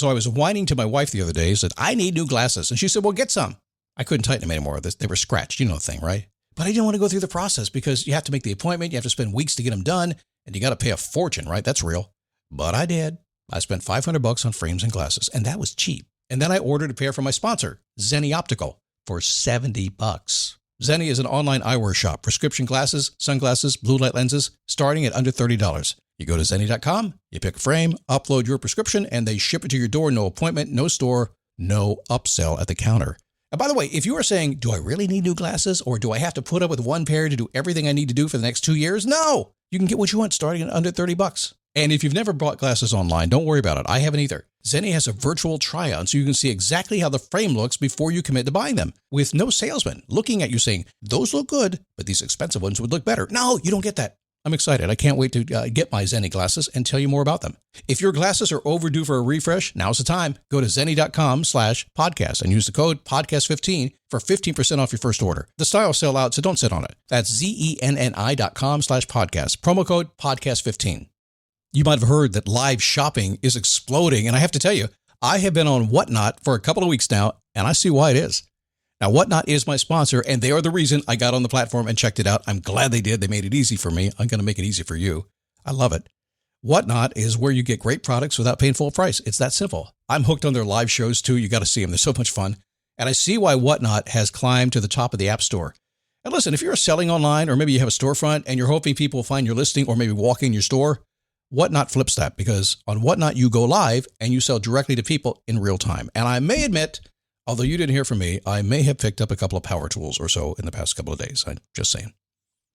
So I was whining to my wife the other day, said, I need new glasses. And she said, well, get some. I couldn't tighten them anymore. They were scratched. You know the thing, right? But I didn't want to go through the process because you have to make the appointment. You have to spend weeks to get them done. And you got to pay a fortune, right? That's real. But I did. I spent $500 on frames and glasses, and that was cheap. And then I ordered a pair from my sponsor, Zenni Optical, for $70. Zenni is an online eyewear shop. Prescription glasses, sunglasses, blue light lenses, starting at under $30. You go to Zenni.com, you pick a frame, upload your prescription, and they ship it to your door. No appointment, no store, no upsell at the counter. And by the way, if you are saying, do I really need new glasses, or do I have to put up with one pair to do everything I need to do for the next 2 years? No! You can get what you want starting at under $30. And if you've never bought glasses online, don't worry about it. I haven't either. Zenni has a virtual try-on so you can see exactly how the frame looks before you commit to buying them, with no salesman looking at you saying, those look good, but these expensive ones would look better. No, you don't get that. I'm excited. I can't wait to get my Zenni glasses and tell you more about them. If your glasses are overdue for a refresh, now's the time. Go to Zenni.com/podcast and use the code podcast15 for 15% off your first order. The styles sell out, so don't sit on it. That's Zenni.com/podcast. Promo code podcast15. You might have heard that live shopping is exploding, and I have to tell you, I have been on Whatnot for a couple of weeks now, and I see why it is. Now, Whatnot is my sponsor, and they are the reason I got on the platform and checked it out. I'm glad they did. They made it easy for me. I'm going to make it easy for you. I love it. Whatnot is where you get great products without paying full price. It's that simple. I'm hooked on their live shows, too. You got to see them. They're so much fun. And I see why Whatnot has climbed to the top of the App Store. And listen, if you're selling online, or maybe you have a storefront and you're hoping people will find your listing or maybe walk in your store, Whatnot flips that, because on Whatnot, you go live and you sell directly to people in real time. And I may admit, although you didn't hear from me, I may have picked up a couple of power tools or so in the past couple of days. I'm just saying.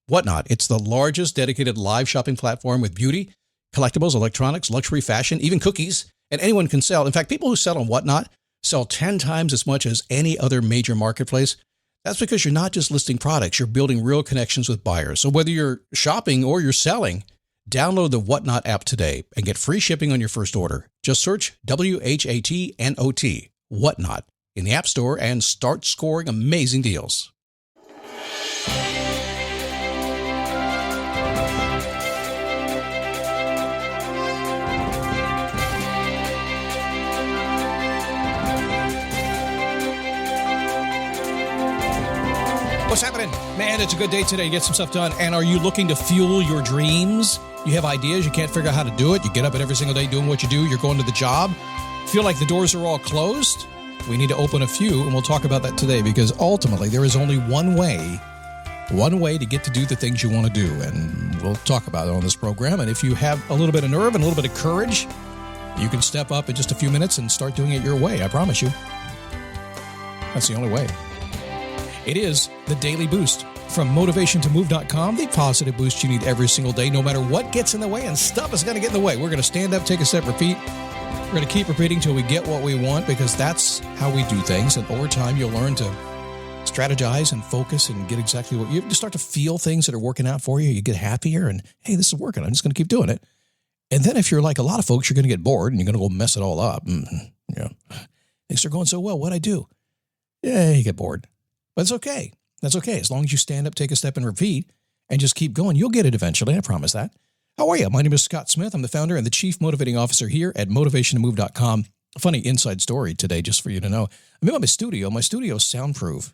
Whatnot, it's the largest dedicated live shopping platform with beauty, collectibles, electronics, luxury, fashion, even cookies, and anyone can sell. In fact, people who sell on Whatnot sell 10 times as much as any other major marketplace. That's because you're not just listing products, you're building real connections with buyers. So whether you're shopping or you're selling, download the Whatnot app today and get free shipping on your first order. Just search WHATNOT, Whatnot, in the App Store and start scoring amazing deals. What's happening? Man, it's a good day today. Get some stuff done. And are you looking to fuel your dreams? You have ideas, you can't figure out how to do it. You get up every single day doing what you do. You're going to the job. Feel like the doors are all closed? We need to open a few, and we'll talk about that today, because ultimately there is only one way to get to do the things you want to do. And we'll talk about it on this program. And if you have a little bit of nerve and a little bit of courage, you can step up in just a few minutes and start doing it your way. I promise you. That's the only way. It is the Daily Boost from motivationtomove.com, the positive boost you need every single day, no matter what gets in the way, and stuff is going to get in the way. We're going to stand up, take a step, repeat. We're going to keep repeating till we get what we want, because that's how we do things. And over time, you'll learn to strategize and focus and get exactly what you just start to feel things that are working out for you. You get happier and, hey, this is working. I'm just going to keep doing it. And then if you're like a lot of folks, you're going to get bored and you're going to go mess it all up. Things are going so well. What'd I do? Yeah, you get bored. But it's okay. That's okay. As long as you stand up, take a step, and repeat, and just keep going, you'll get it eventually. I promise that. How are you? My name is Scott Smith. I'm the founder and the chief motivating officer here at motivationtomove.com. A funny inside story today, just for you to know. I'm in my studio. My studio is soundproof.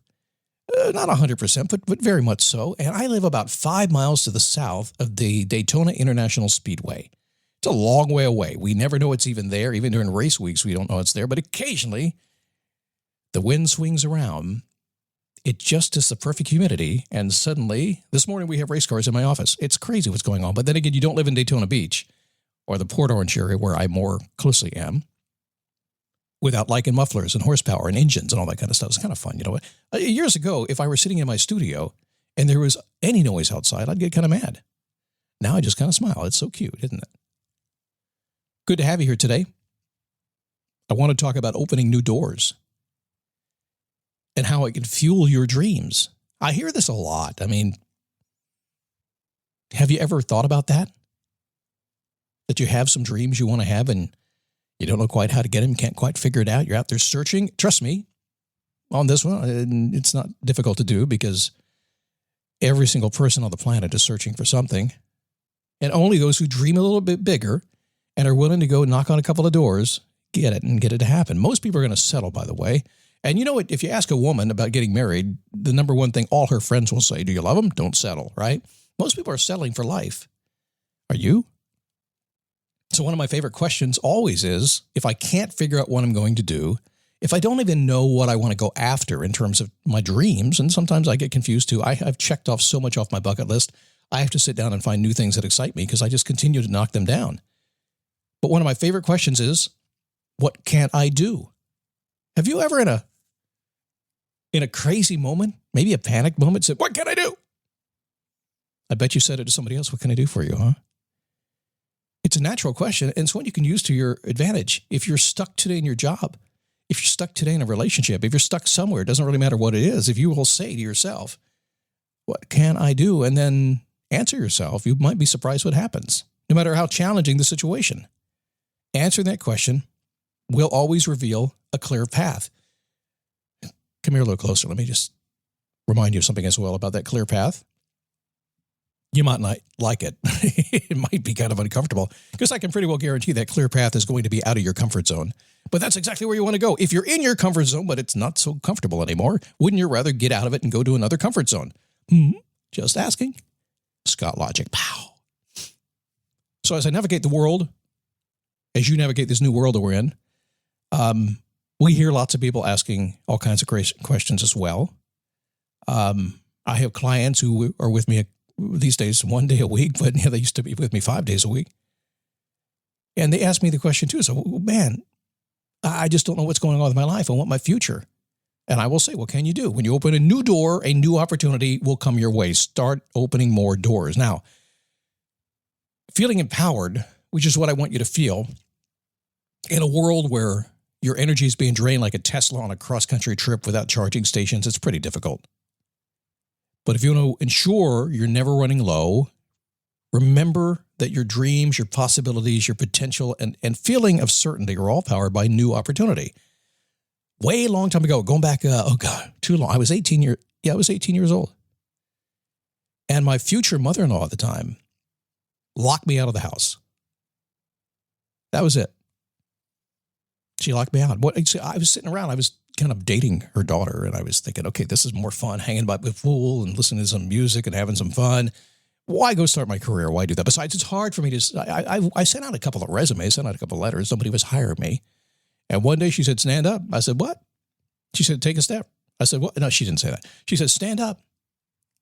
Not 100%, but very much so. And I live about 5 miles to the south of the Daytona International Speedway. It's a long way away. We never know it's even there. Even during race weeks, we don't know it's there. But occasionally, the wind swings around. It just is the perfect humidity, and suddenly, this morning we have race cars in my office. It's crazy what's going on. But then again, you don't live in Daytona Beach or the Port Orange area, where I more closely am, without liking mufflers and horsepower and engines and all that kind of stuff. It's kind of fun, you know what? Years ago, if I were sitting in my studio and there was any noise outside, I'd get kind of mad. Now I just kind of smile. It's so cute, isn't it? Good to have you here today. I want to talk about opening new doors and how it can fuel your dreams. I hear this a lot. I mean, have you ever thought about that? That you have some dreams you want to have and you don't know quite how to get them, can't quite figure it out. You're out there searching. Trust me, on this one, it's not difficult to do, because every single person on the planet is searching for something. And only those who dream a little bit bigger and are willing to go knock on a couple of doors get it and get it to happen. Most people are going to settle, by the way. And you know what? If you ask a woman about getting married, the number one thing all her friends will say, do you love them? Don't settle, right? Most people are settling for life. Are you? So one of my favorite questions always is, if I can't figure out what I'm going to do, if I don't even know what I want to go after in terms of my dreams, and sometimes I get confused too. I've checked off so much off my bucket list. I have to sit down and find new things that excite me because I just continue to knock them down. But one of my favorite questions is, what can't I do? Have you ever in a crazy moment, maybe a panic moment, said, what can I do? I bet you said it to somebody else. What can I do for you, huh? It's a natural question, and it's one you can use to your advantage. If you're stuck today in your job, if you're stuck today in a relationship, if you're stuck somewhere, it doesn't really matter what it is. If you will say to yourself, what can I do? And then answer yourself, you might be surprised what happens, no matter how challenging the situation. Answering that question will always reveal a clear path. Come here a little closer. Let me just remind you of something as well about that clear path. You might not like it. It might be kind of uncomfortable because I can pretty well guarantee that clear path is going to be out of your comfort zone. But that's exactly where you want to go. If you're in your comfort zone, but it's not so comfortable anymore, wouldn't you rather get out of it and go to another comfort zone? Just asking. Scott Logic. Pow. So as I navigate the world, as you navigate this new world that we're in, we hear lots of people asking all kinds of questions as well. I have clients who are with me these days 1 day a week, but they used to be with me 5 days a week. And they ask me the question too. So, man, I just don't know what's going on with my life. I want my future. And I will say, what can you do? When you open a new door, a new opportunity will come your way. Start opening more doors. Now, feeling empowered, which is what I want you to feel, in a world where your energy is being drained like a Tesla on a cross-country trip without charging stations, it's pretty difficult. But if you want to ensure you're never running low, remember that your dreams, your possibilities, your potential, and feeling of certainty are all powered by new opportunity. Way long time ago, going back, too long. I was 18 years old. And my future mother-in-law at the time locked me out of the house. That was it. She locked me out. I was sitting around. I was kind of dating her daughter, and I was thinking, okay, this is more fun, hanging by the pool and listening to some music and having some fun. Why go start my career? Why do that? Besides, it's hard for me to. I sent out a couple of resumes, sent out a couple of letters. Nobody was hiring me. And one day she said, stand up. I said, what? She said, take a step. I said, what? No, she didn't say that. She said, stand up.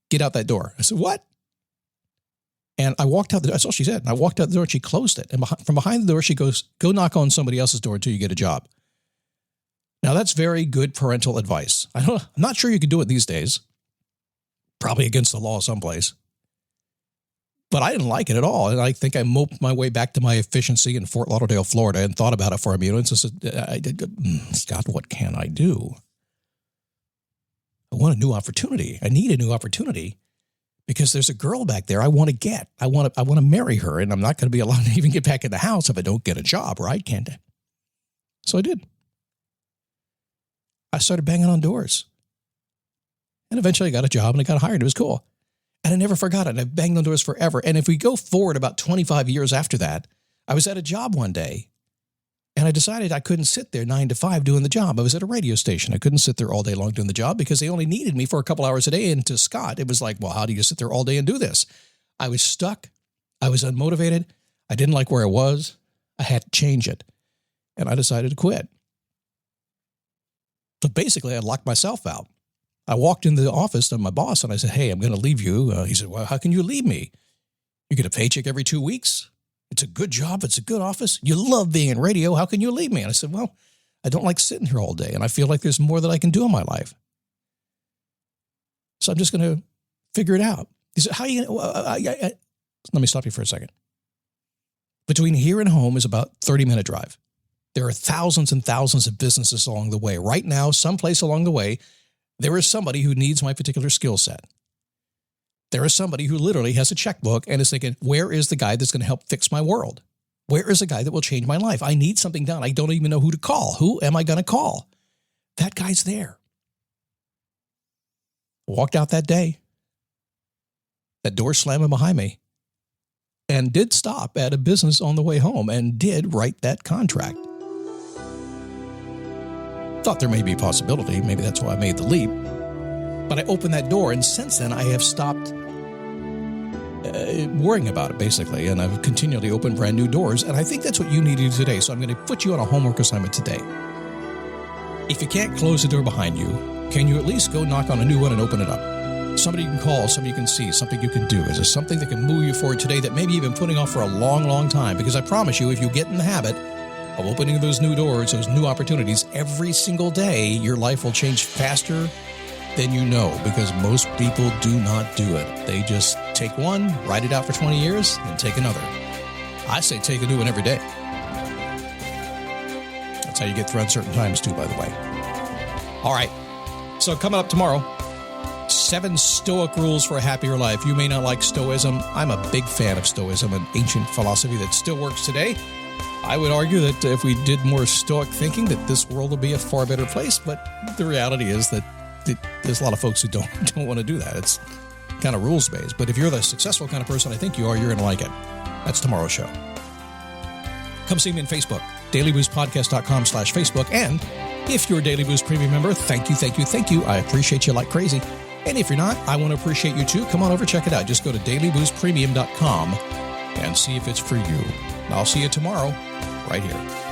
Get out that door. I said, what? And I walked out the door. That's all she said. And I walked out the door and she closed it. And from behind the door, she goes, go knock on somebody else's door until you get a job. Now, that's very good parental advice. I'm not sure you could do it these days. Probably against the law someplace. But I didn't like it at all. And I think I moped my way back to my efficiency in Fort Lauderdale, Florida, and thought about it for a minute. And so said, Scott, what can I do? I want a new opportunity. I need a new opportunity because there's a girl back there I want to get. I want to marry her, and I'm not going to be allowed to even get back in the house if I don't get a job, right? Can't I? So I did. I started banging on doors. And eventually I got a job and I got hired. It was cool. And I never forgot it. And I banged on doors forever. And if we go forward about 25 years after that, I was at a job one day and I decided I couldn't sit there 9 to 5 doing the job. I was at a radio station. I couldn't sit there all day long doing the job because they only needed me for a couple hours a day. And to Scott, it was like, well, how do you sit there all day and do this? I was stuck. I was unmotivated. I didn't like where I was. I had to change it. And I decided to quit. So basically, I locked myself out. I walked into the office to my boss and I said, hey, I'm going to leave you. He said, well, how can you leave me? You get a paycheck every 2 weeks. It's a good job. It's a good office. You love being in radio. How can you leave me? And I said, well, I don't like sitting here all day. And I feel like there's more that I can do in my life. So I'm just going to figure it out. He said, how are you going to, let me stop you for a second. Between here and home is about 30-minute drive. There are thousands and thousands of businesses along the way. Right now, someplace along the way, there is somebody who needs my particular skill set. There is somebody who literally has a checkbook and is thinking, where is the guy that's going to help fix my world? Where is the guy that will change my life? I need something done. I don't even know who to call. Who am I going to call? That guy's there. Walked out that day. That door slamming behind me. And did stop at a business on the way home and did write that contract. thought there may be a possibility. Maybe that's why I made the leap. But I opened that door, and since then I have stopped worrying about it, basically, and I've continually opened brand new doors, and I think that's what you need to do today. So I'm going to put you on a homework assignment today. If you can't close the door behind you, can you at least go knock on a new one and open it up? Somebody you can call, somebody you can see, something you can do. Is there something that can move you forward today that maybe you've been putting off for a long, long time? Because I promise you, if you get in the habit of opening those new doors, those new opportunities, every single day, your life will change faster than you know, because most people do not do it. They just take one, write it out for 20 years, and take another. I say take a new one every day. That's how you get through uncertain times too, by the way. All right. So coming up tomorrow, 7 Stoic rules for a happier life. You may not like Stoicism. I'm a big fan of Stoicism, an ancient philosophy that still works today. I would argue that if we did more Stoic thinking, that this world would be a far better place. But the reality is that there's a lot of folks who don't want to do that. It's kind of rules-based. But if you're the successful kind of person I think you are, you're going to like it. That's tomorrow's show. Come see me on Facebook, dailyboostpodcast.com/Facebook. And if you're a Daily Boost Premium member, thank you. I appreciate you like crazy. And if you're not, I want to appreciate you too. Come on over, check it out. Just go to dailyboostpremium.com and see if it's for you. I'll see you tomorrow right here.